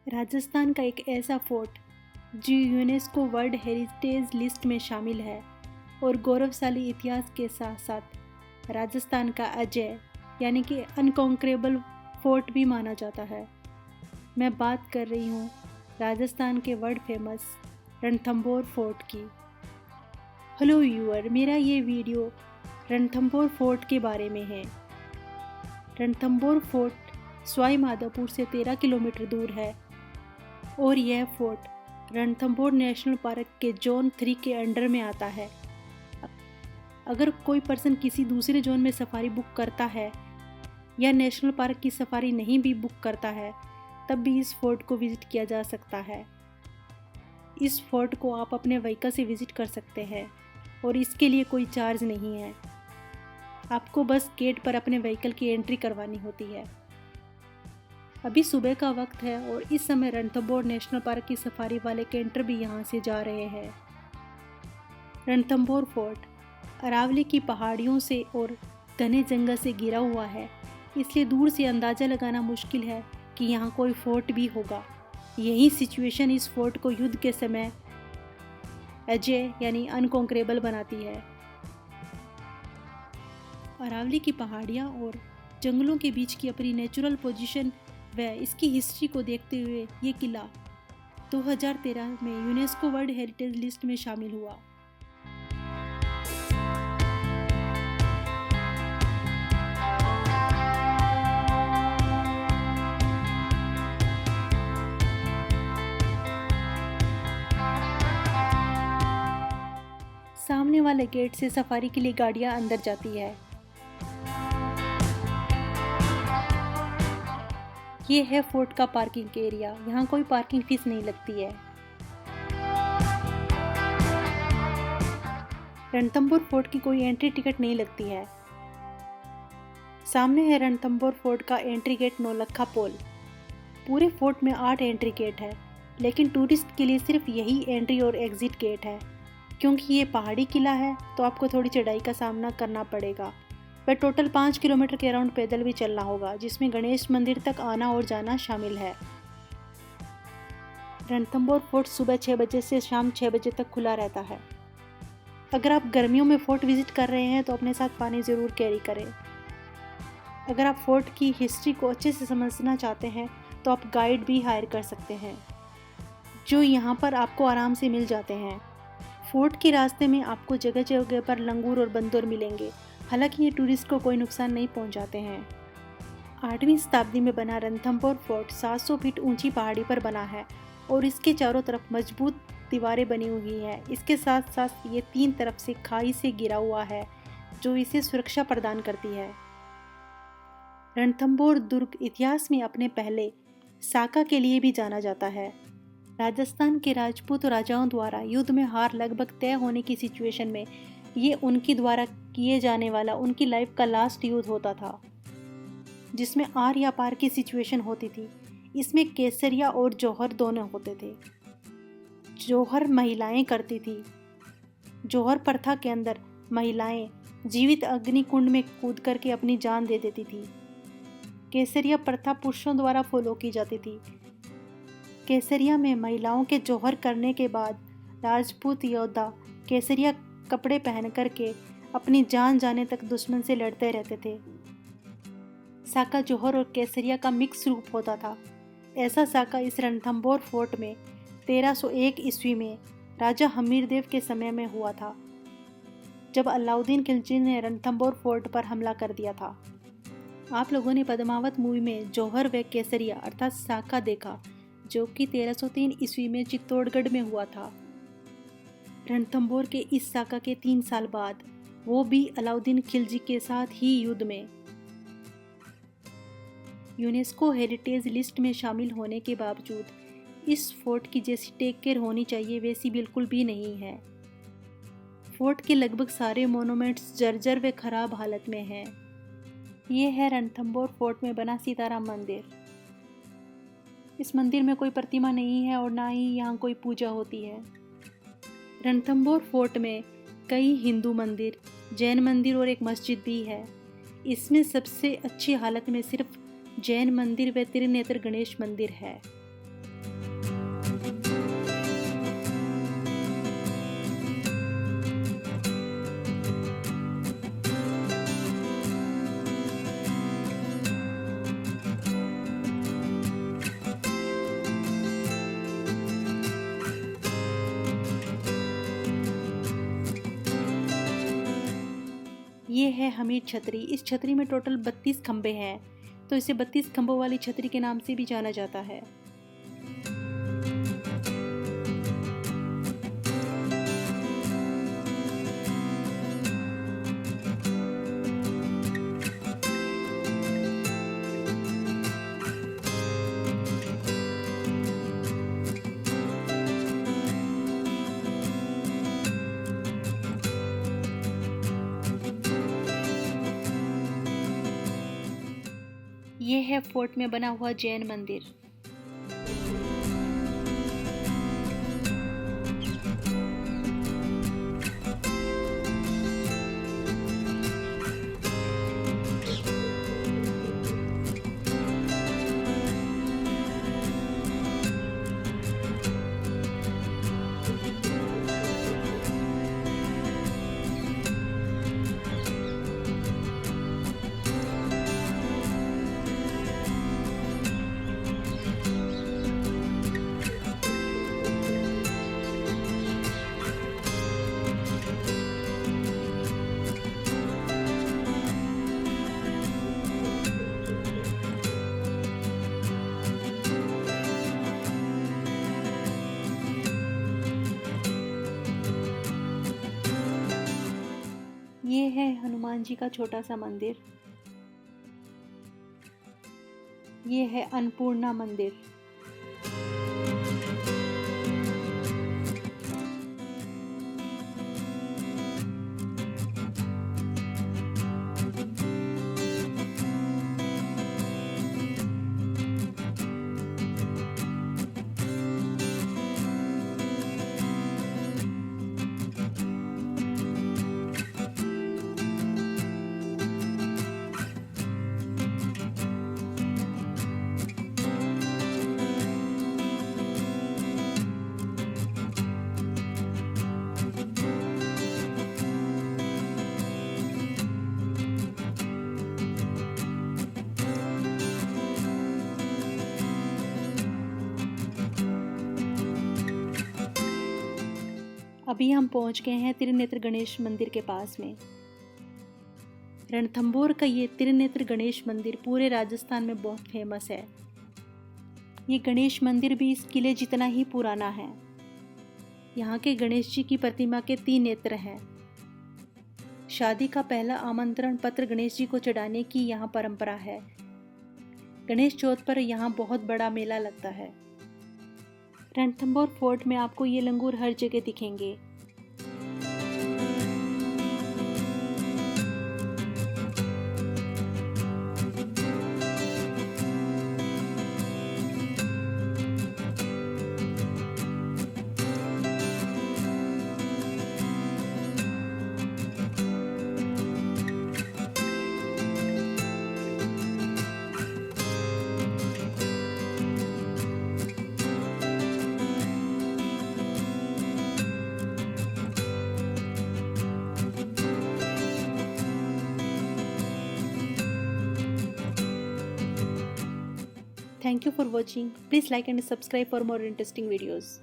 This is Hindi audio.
राजस्थान का एक ऐसा फोर्ट जो यूनेस्को वर्ल्ड हेरिटेज लिस्ट में शामिल है और गौरवशाली इतिहास के साथ साथ राजस्थान का अजेय यानी कि अनकॉन्करेबल फोर्ट भी माना जाता है। मैं बात कर रही हूँ राजस्थान के वर्ल्ड फेमस रणथंभौर फोर्ट की। हेलो व्यूअर, मेरा ये वीडियो रणथंभौर फोर्ट के बारे में है। रणथंभौर फोर्ट सवाई माधोपुर से 13 किलोमीटर दूर है और यह फोर्ट रणथंभौर नेशनल पार्क के जोन 3 के अंडर में आता है। अगर कोई पर्सन किसी दूसरे जोन में सफारी बुक करता है या नेशनल पार्क की सफारी नहीं भी बुक करता है तब भी इस फोर्ट को विजिट किया जा सकता है। इस फोर्ट को आप अपने व्हीकल से विजिट कर सकते हैं और इसके लिए कोई चार्ज नहीं है। आपको बस गेट पर अपने व्हीकल की एंट्री करवानी होती है। अभी सुबह का वक्त है और इस समय रणथंभौर नेशनल पार्क की सफारी वाले कैंटर भी यहाँ से जा रहे हैं। रणथंभौर फोर्ट अरावली की पहाड़ियों से और घने जंगल से घिरा हुआ है, इसलिए दूर से अंदाज़ा लगाना मुश्किल है कि यहाँ कोई फोर्ट भी होगा। यही सिचुएशन इस फोर्ट को युद्ध के समय अजेय यानी अनकॉन्करेबल बनाती है। अरावली की पहाड़ियाँ और जंगलों के बीच की अपनी नेचुरल पोजीशन व इसकी हिस्ट्री को देखते हुए ये किला 2013 में यूनेस्को वर्ल्ड हेरिटेज लिस्ट में शामिल हुआ। सामने वाले गेट से सफारी के लिए गाड़ियां अंदर जाती है। ये है फोर्ट का पार्किंग एरिया। यहाँ कोई पार्किंग फीस नहीं लगती है। रणथंभौर फोर्ट की कोई एंट्री टिकट नहीं लगती है। सामने है रणथंभौर फोर्ट का एंट्री गेट नौलखा पोल। पूरे फोर्ट में 8 एंट्री गेट है, लेकिन टूरिस्ट के लिए सिर्फ यही एंट्री और एग्जिट गेट है। क्योंकि ये पहाड़ी किला है तो आपको थोड़ी चढ़ाई का सामना करना पड़ेगा। वह टोटल 5 किलोमीटर के अराउंड पैदल भी चलना होगा, जिसमें गणेश मंदिर तक आना और जाना शामिल है। रणथंभौर फोर्ट सुबह 6 बजे से शाम 6 बजे तक खुला रहता है। अगर आप गर्मियों में फोर्ट विजिट कर रहे हैं तो अपने साथ पानी ज़रूर कैरी करें। अगर आप फोर्ट की हिस्ट्री को अच्छे से समझना चाहते हैं तो आप गाइड भी हायर कर सकते हैं, जो यहाँ पर आपको आराम से मिल जाते हैं। फोर्ट के रास्ते में आपको जगह जगह पर लंगूर और बंदर मिलेंगे, हालांकि ये टूरिस्ट को कोई नुकसान नहीं पहुंचाते हैं। 8वीं शताब्दी में बना रणथंभौर फोर्ट 700 फीट ऊंची पहाड़ी पर बना है और इसके चारों तरफ मजबूत दीवारें बनी हुई हैं। इसके साथ साथ ये 3 तरफ से खाई से घिरा हुआ है, जो इसे सुरक्षा प्रदान करती है। रणथंभौर दुर्ग इतिहास में अपने पहले साका के लिए भी जाना जाता है। राजस्थान के राजपूत राजाओं द्वारा युद्ध में हार लगभग तय होने की सिचुएशन में ये उनकी द्वारा किए जाने वाला उनकी लाइफ का लास्ट युद्ध होता था, जिसमें आर या पार की सिचुएशन होती थी। इसमें केसरिया और जौहर दोनों होते थे। जौहर महिलाएं करती थी। जौहर प्रथा के अंदर महिलाएं जीवित अग्नि कुंड में कूद करके अपनी जान दे देती थी। केसरिया प्रथा पुरुषों द्वारा फॉलो की जाती थी। केसरिया में महिलाओं के जौहर करने के बाद राजपूत योद्धा केसरिया कपड़े पहन करके अपनी जान जाने तक दुश्मन से लड़ते रहते थे। साका जौहर और केसरिया का मिक्स रूप होता था। ऐसा साका इस रणथंभौर फोर्ट में 1301 ईस्वी में राजा हमीरदेव के समय में हुआ था, जब अलाउद्दीन खिलजी ने रणथंभौर फोर्ट पर हमला कर दिया था। आप लोगों ने पद्मावत मूवी में जौहर व केसरिया अर्थात साका देखा, जो कि 1303 ईस्वी में चित्तौड़गढ़ में हुआ था। रणथंभौर के इस साका के 3 साल बाद, वो भी अलाउद्दीन खिलजी के साथ ही युद्ध में। यूनेस्को हेरिटेज लिस्ट में शामिल होने के बावजूद इस फोर्ट की जैसी टेक केयर होनी चाहिए वैसी बिल्कुल भी नहीं है। फोर्ट के लगभग सारे मोनूमेंट्स जर्जर व खराब हालत में हैं। ये है रणथंभौर फोर्ट में बना सीताराम मंदिर। इस मंदिर में कोई प्रतिमा नहीं है और ना ही यहाँ कोई पूजा होती है। रणथंभौर फोर्ट में कई हिंदू मंदिर, जैन मंदिर और एक मस्जिद भी है। इसमें सबसे अच्छी हालत में सिर्फ जैन मंदिर व त्रिनेत्र गणेश मंदिर है। ये है हमीर छतरी। इस छतरी में टोटल 32 खंबे हैं, तो इसे 32 खंभों वाली छतरी के नाम से भी जाना जाता है। ये है फोर्ट में बना हुआ जैन मंदिर। ये है हनुमान जी का छोटा सा मंदिर। ये है अन्नपूर्णा मंदिर। अभी हम पहुंच गए हैं त्रिनेत्र गणेश मंदिर के पास में। रणथंभौर का ये त्रिनेत्र गणेश मंदिर पूरे राजस्थान में बहुत फेमस है। ये गणेश मंदिर भी इस किले जितना ही पुराना है। यहाँ के गणेश जी की प्रतिमा के 3 नेत्र हैं। शादी का पहला आमंत्रण पत्र गणेश जी को चढ़ाने की यहाँ परंपरा है। गणेश चौथ पर यहाँ बहुत बड़ा मेला लगता है। रणथंभौर फोर्ट में आपको ये लंगूर हर जगह दिखेंगे। Thank you for watching. Please like and subscribe for more interesting videos.